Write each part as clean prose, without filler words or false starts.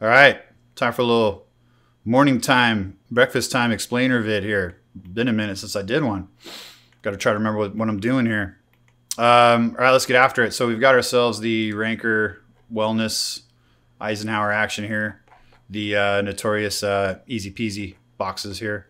All right, time for a little morning time, breakfast time explainer vid here. Been a minute since I did one. Got to try to remember what I'm doing here. All right, let's get after it. So we've got ourselves the Renker Wellness Eisenhower action here. The notorious easy-peasy boxes here.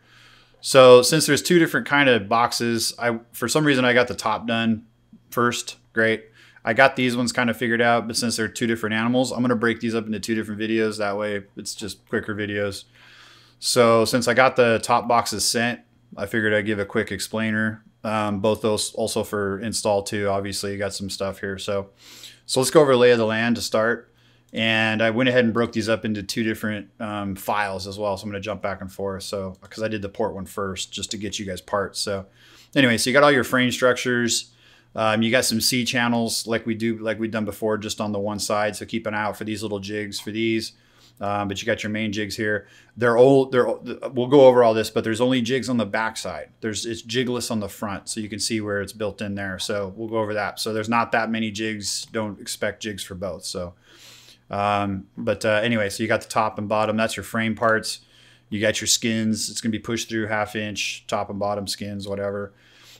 So since there's two different kind of boxes, for some reason I got the top done first. Great. I got these ones kind of figured out, but since they're two different animals, I'm going to break these up into two different videos. That way it's just quicker videos. So since I got the top boxes sent, I figured I'd give a quick explainer. Both those also for install too. Obviously you got some stuff here. So let's go over lay of the land to start. And I went ahead and broke these up into two different files as well. So I'm going to jump back and forth. So because I did the port one first just to get you guys parts. So anyway, so you got all your frame structures. You got some C channels like we've done before, just on the one side. So keep an eye out for these little jigs for these. But you got your main jigs here. We'll go over all this, but there's only jigs on the back side. It's jigless on the front, so you can see where it's built in there. So we'll go over that. So there's not that many jigs. Don't expect jigs for both. So, anyway, so you got the top and bottom. That's your frame parts. You got your skins. It's gonna be pushed through 1/2 inch top and bottom skins, whatever.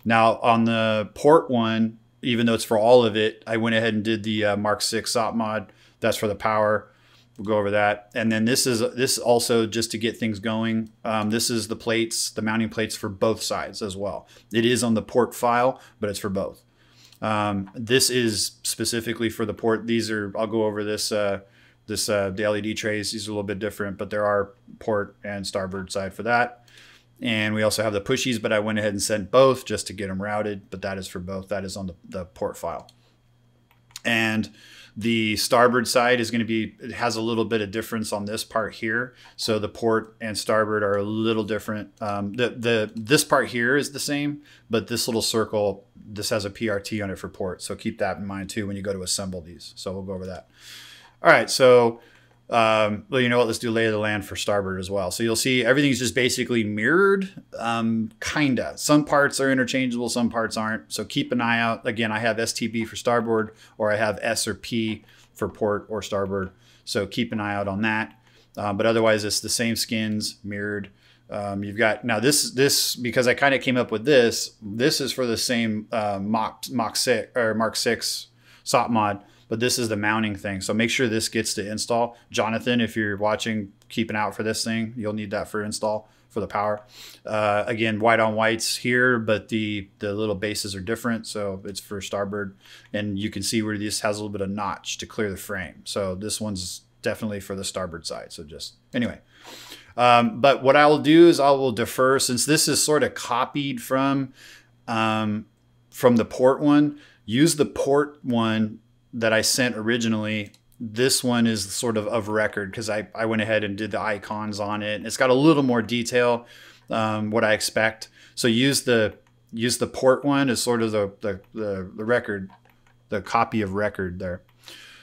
Now on the port one, even though it's for all of it, I went ahead and did the Mark 6 SOPMOD. That's for the power. We'll go over that. And then this also just to get things going. This is the plates, the mounting plates for both sides as well. It is on the port file, but it's for both. This is specifically for the port. These are, I'll go over this, the LED trays. These are a little bit different, but there are port and starboard side for that. And we also have the pushies, but I went ahead and sent both just to get them routed, but that is for both. That is on the port file. And the starboard side is going to be, it has a little bit of difference on this part here. So the port and starboard are a little different. This part here is the same, but this little circle, this has a PRT on it for port. So keep that in mind too when you go to assemble these. So we'll go over that. All right, so well, you know what, let's do lay of the land for starboard as well. So you'll see everything's just basically mirrored, kinda. Some parts are interchangeable, some parts aren't. So keep an eye out. Again, I have STB for starboard, or I have S or P for port or starboard. So keep an eye out on that. But otherwise it's the same skins, mirrored. You've got, now this, because I kind of came up with this is for the same Mark 6 SOPMOD. But this is the mounting thing. So make sure this gets to install. Jonathan, if you're watching, keep an eye out for this thing. You'll need that for install for the power. Again, white on whites here, but the little bases are different. So it's for starboard. And you can see where this has a little bit of notch to clear the frame. So this one's definitely for the starboard side. So just, anyway. But what I will do is I will defer, since this is sort of copied from the port one, use the port one that I sent originally. This one is sort of record because I went ahead and did the icons on it. It's got a little more detail, what I expect. So use the port one as sort of the record, the copy of record there.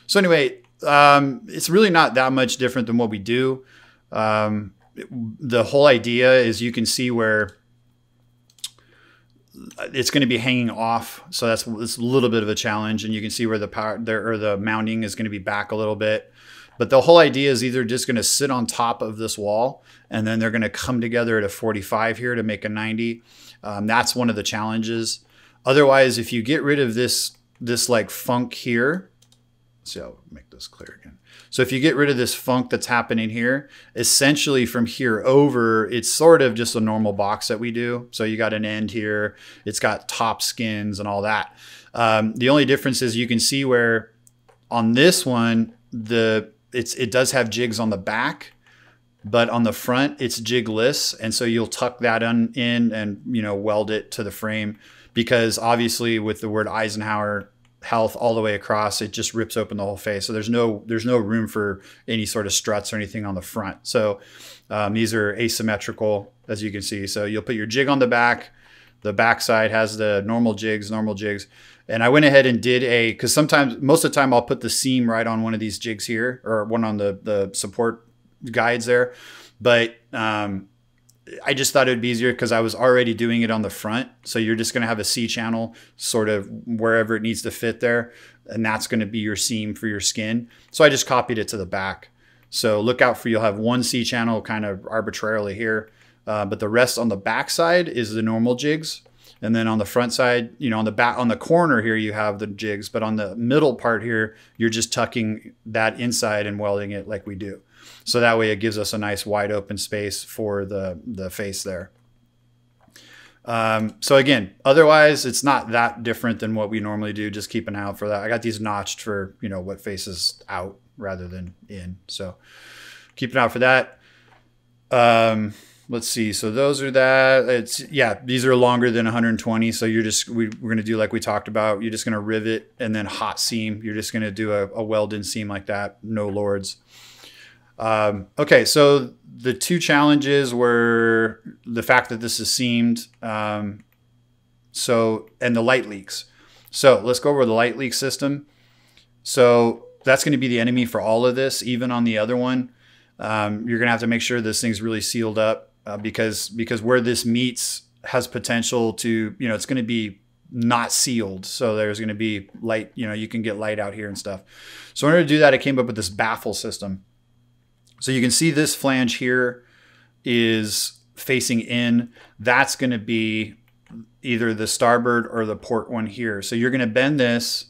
So anyway, it's really not that much different than what we do. The whole idea is you can see where it's going to be hanging off, so that's a little bit of a challenge, and you can see where the power there, or the mounting is going to be back a little bit. But the whole idea is either just going to sit on top of this wall, and then they're going to come together at a 45 here to make a 90. That's one of the challenges. Otherwise, if you get rid of this like funk here, let's see, I'll make this clear again. So if you get rid of this funk that's happening here, essentially from here over, it's sort of just a normal box that we do. So you got an end here, it's got top skins and all that. The only difference is you can see where on this one, it does have jigs on the back, but on the front it's jigless. And so you'll tuck that in and, you know, weld it to the frame, because obviously with the word Eisenhower health all the way across, it just rips open the whole face. So there's no room for any sort of struts or anything on the front. So these are asymmetrical, as you can see. So you'll put your jig on the back. The back side has the normal jigs. And I went ahead and did because most of the time I'll put the seam right on one of these jigs here, or one on the support guides there. But I just thought it would be easier because I was already doing it on the front. So you're just going to have a C channel sort of wherever it needs to fit there. And that's going to be your seam for your skin. So I just copied it to the back. So look out for, you'll have one C channel kind of arbitrarily here. But the rest on the back side is the normal jigs. And then on the front side, you know, on the back, on the corner here, you have the jigs. But on the middle part here, you're just tucking that inside and welding it like we do. So that way it gives us a nice wide open space for the face there. So again, otherwise it's not that different than what we normally do. Just keep an eye out for that. I got these notched for, you know, what faces out rather than in. So keep an eye out for that. Let's see. So those are that. It's, yeah, these are longer than 120. So you're just, we're going to do like we talked about. You're just going to rivet and then hot seam. You're just going to do a weld-in seam like that. No lords. Okay, so the two challenges were the fact that this is seamed, and the light leaks. So let's go over the light leak system. So that's going to be the enemy for all of this, even on the other one. You're going to have to make sure this thing's really sealed up, because where this meets has potential to, you know, it's going to be not sealed. So there's going to be light, you know, you can get light out here and stuff. So in order to do that, I came up with this baffle system. So you can see this flange here is facing in. That's going to be either the starboard or the port one here. So you're going to bend this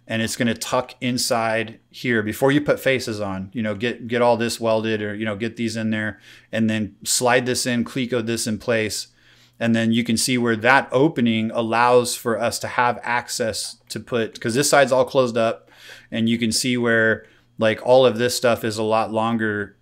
and it's going to tuck inside here before you put faces on. You know, get all this welded, or, you know, get these in there and then slide this in, cleco this in place. And then you can see where that opening allows for us to have access to put, because this side's all closed up, and you can see where like all of this stuff is a lot longer,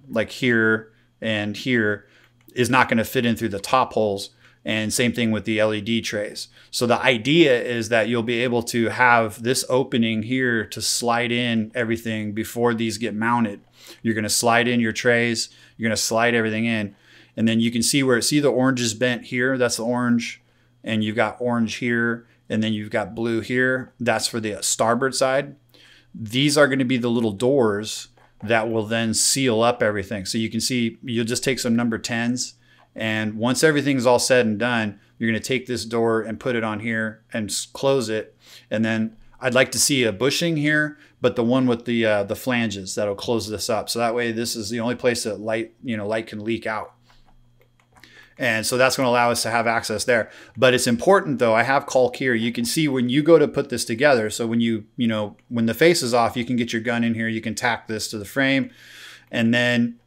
like here and here is not going to fit in through the top holes. And same thing with the LED trays. So the idea is that you'll be able to have this opening here to slide in everything before these get mounted. You're going to slide in your trays. You're going to slide everything in. And then you can see where, see the orange is bent here. That's the orange. And you've got orange here. And then you've got blue here. That's for the starboard side. These are going to be the little doors that will then seal up everything. So you can see, you'll just take some number 10s. And once everything's all said and done, you're going to take this door and put it on here and close it. And then I'd like to see a bushing here, but the one with the flanges that'll close this up. So that way, this is the only place that light can leak out. And so that's going to allow us to have access there. But it's important though, I have caulk here. You can see when you go to put this together. So when when the face is off, you can get your gun in here. You can tack this to the frame. And then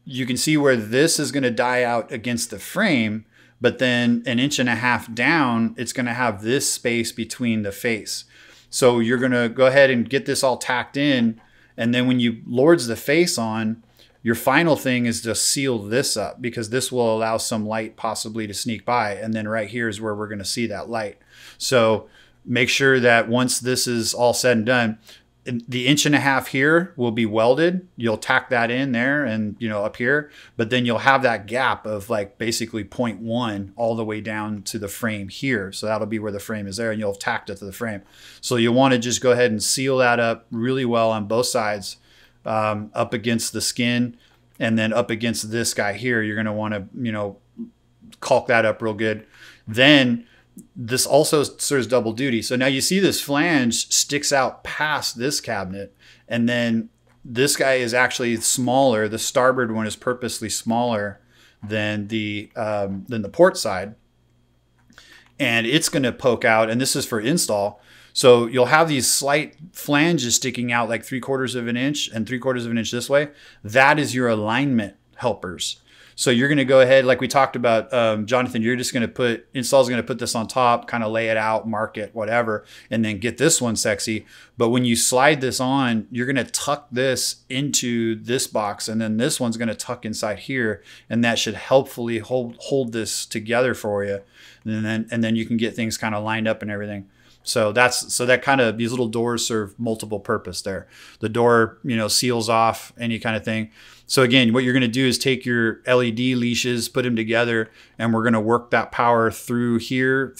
you can see where this is going to die out against the frame. But then 1.5 inches down, it's going to have this space between the face. So you're going to go ahead and get this all tacked in. And then when you lords the face on, your final thing is to seal this up, because this will allow some light possibly to sneak by. And then right here is where we're going to see that light. So make sure that once this is all said and done, the 1.5 inches here will be welded. You'll tack that in there and, up here, but then you'll have that gap of like basically 0.1 all the way down to the frame here. So that'll be where the frame is there, and you'll have tacked it to the frame. So you want to just go ahead and seal that up really well on both sides. Up against the skin, and then up against this guy here, you're going to want to, caulk that up real good. Then this also serves double duty. So now you see this flange sticks out past this cabinet, and then this guy is actually smaller. The starboard one is purposely smaller than the port side, and it's going to poke out. And this is for install. So you'll have these slight flanges sticking out like 3/4 inch and 3/4 inch this way. That is your alignment helpers. So you're going to go ahead, like we talked about, Jonathan, you're just going to install's going to put this on top, kind of lay it out, mark it, whatever, and then get this one sexy. But when you slide this on, you're going to tuck this into this box, and then this one's going to tuck inside here, and that should helpfully hold this together for you. And then you can get things kind of lined up and everything. So that kind of, these little doors serve multiple purpose there. The door, seals off any kind of thing. So again, what you're going to do is take your LED leashes, put them together, and we're going to work that power through here,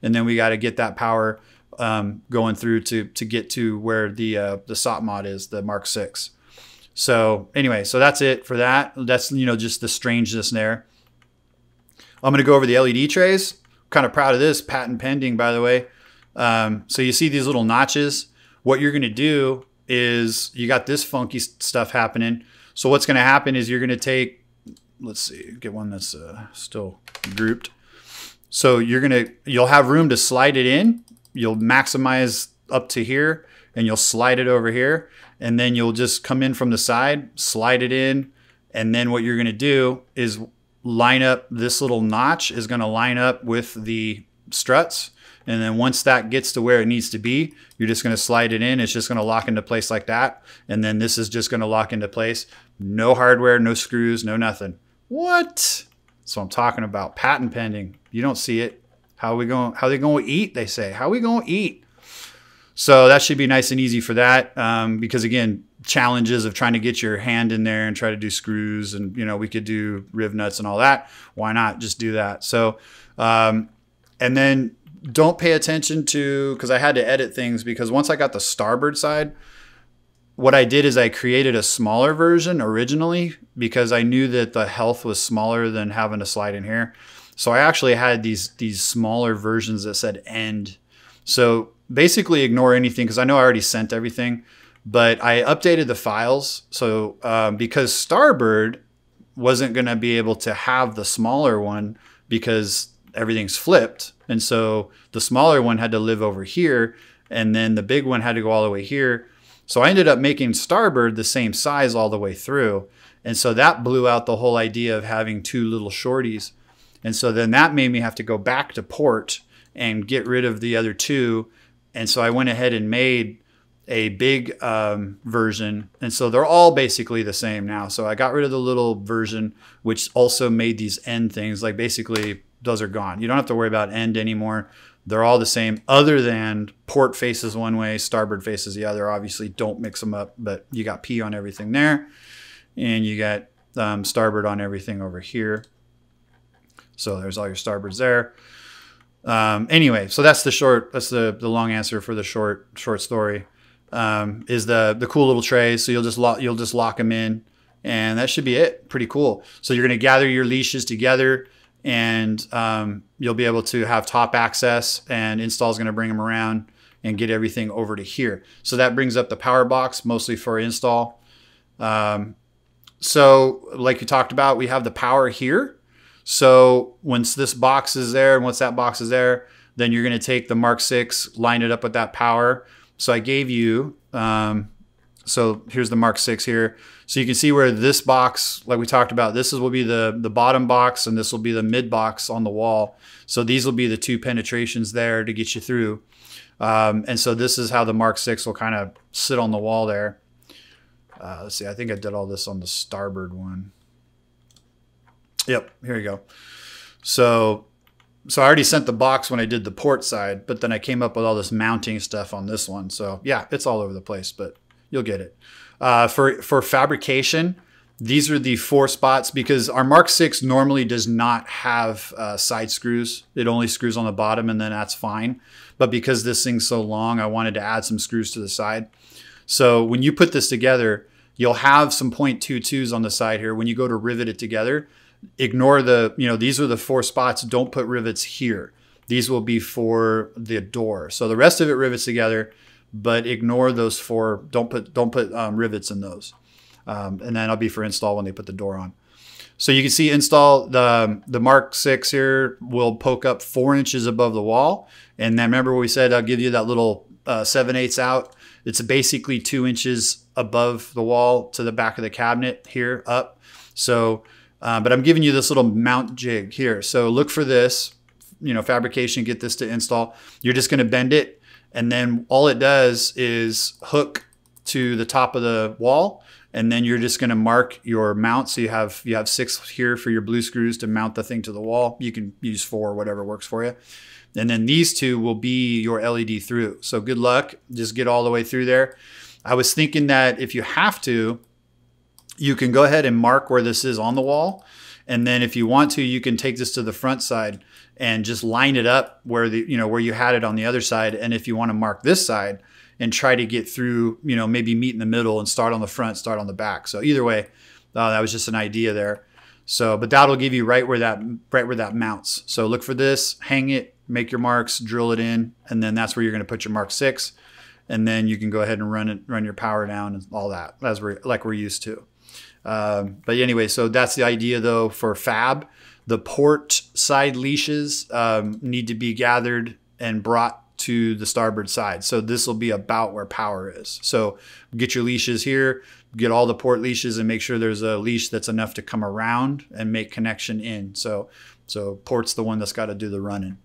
and then we got to get that power going through to get to where the SOPMOD is, the Mark 6. So anyway, so that's it for that. That's, you know, just the strangeness there. I'm going to go over the LED trays. Kind of proud of this, patent pending, by the way. So you see these little notches. What you're going to do is you got this funky stuff happening. So what's going to happen is you're going to take, let's see, get one that's still grouped. So you'll have room to slide it in. You'll maximize up to here and you'll slide it over here. And then you'll just come in from the side, slide it in. And then what you're going to do is line up, this little notch is going to line up with the struts. And then once that gets to where it needs to be, you're just going to slide it in. It's just going to lock into place like that. And then this is just going to lock into place. No hardware, no screws, no nothing. What? That's what I'm talking about. Patent pending. You don't see it. How they going to eat, they say. How we going to eat? So that should be nice and easy for that. Because again, challenges of trying to get your hand in there and try to do screws, and you know, we could do riv nuts and all that. Why not just do that? So, and then don't pay attention to, because I had to edit things, because once I got the starboard side, what I did is I created a smaller version originally because I knew that the health was smaller than having to slide in here. So I actually had these smaller versions that said end. So basically ignore anything, because I know I already sent everything, but I updated the files. So because starboard wasn't going to be able to have the smaller one because everything's flipped. And so the smaller one had to live over here, and then the big one had to go all the way here. So I ended up making starboard the same size all the way through. And so that blew out the whole idea of having two little shorties. And so then that made me have to go back to port and get rid of the other two. And so I went ahead and made a big version. And so they're all basically the same now. So I got rid of the little version, which also made these end things. Like basically those are gone. You don't have to worry about end anymore. They're all the same, other than port faces one way, starboard faces the other. Obviously, don't mix them up, but you got P on everything there, and you got starboard on everything over here. So there's all your starboards there. Anyway, so that's the short. That's the long answer for the short story. Is the cool little trays. So you'll just lock them in, and that should be it. Pretty cool. So you're gonna gather your leashes together, and you'll be able to have top access, and install is going to bring them around and get everything over to here. So that brings up the power box, mostly for install. So like we talked about, we have the power here. So once this box is there, and once that box is there, then you're going to take the Mark 6, line it up with that power. So I gave you, so here's the Mark 6 here. So you can see where this box, like we talked about, will be the bottom box, and this will be the mid box on the wall. So these will be the two penetrations there to get you through. And so this is how the Mark 6 will kind of sit on the wall there. Let's see, I think I did all this on the starboard one. Yep, here you go. So I already sent the box when I did the port side, but then I came up with all this mounting stuff on this one. So yeah, it's all over the place, but you'll get it. For fabrication, these are the 4 spots, because our Mark 6 normally does not have side screws. It only screws on the bottom, and then that's fine. But because this thing's so long, I wanted to add some screws to the side. So when you put this together, you'll have some 0.22s on the side here. When you go to rivet it together, ignore the, these are the 4 spots. Don't put rivets here. These will be for the door. So the rest of it rivets together, but ignore those 4. Don't put rivets in those. And then it'll be for install when they put the door on. So you can see install, the Mark 6 here will poke up 4 inches above the wall. And then remember what we said, I'll give you that little 7/8 out. It's basically 2 inches above the wall to the back of the cabinet here up. So, but I'm giving you this little mount jig here. So look for this, fabrication, get this to install. You're just going to bend it. And then all it does is hook to the top of the wall. And then you're just going to mark your mount. So you have 6 here for your blue screws to mount the thing to the wall. You can use 4, whatever works for you. And then these 2 will be your LED through. So good luck. Just get all the way through there. I was thinking that if you have to, you can go ahead and mark where this is on the wall. And then if you want to, you can take this to the front side and just line it up where where you had it on the other side. And if you want to mark this side, and try to get through, you know, maybe meet in the middle and start on the front, start on the back. So either way, that was just an idea there. So, but that'll give you right where that mounts. So look for this, hang it, make your marks, drill it in, and then that's where you're going to put your Mark 6. And then you can go ahead and run your power down and all that, as we're used to. But anyway, so that's the idea though for fab. The port side leashes need to be gathered and brought to the starboard side. So this will be about where power is. So get your leashes here, get all the port leashes, and make sure there's a leash that's enough to come around and make connection in. So port's the one that's got to do the running.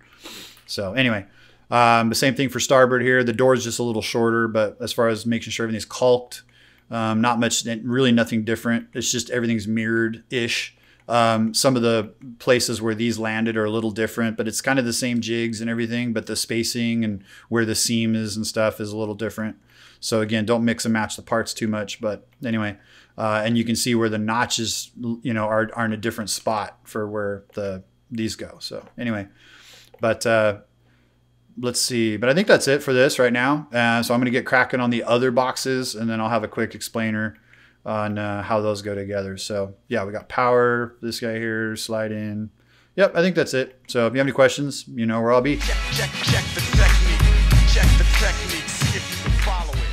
So anyway, the same thing for starboard here. The door is just a little shorter, but as far as making sure everything's caulked, not much, really nothing different. It's just everything's mirrored-ish. Some of the places where these landed are a little different, but it's kind of the same jigs and everything, but the spacing and where the seam is and stuff is a little different. So again, don't mix and match the parts too much, but anyway, and you can see where the notches, you know, are in a different spot for where these go. So anyway, but let's see, but I think that's it for this right now. So I'm going to get cracking on the other boxes, and then I'll have a quick explainer on how those go together. So yeah, we got power, this guy here, slide in. Yep, I think that's it. So if you have any questions, you know where I'll be. Check the technique, see if you can follow it.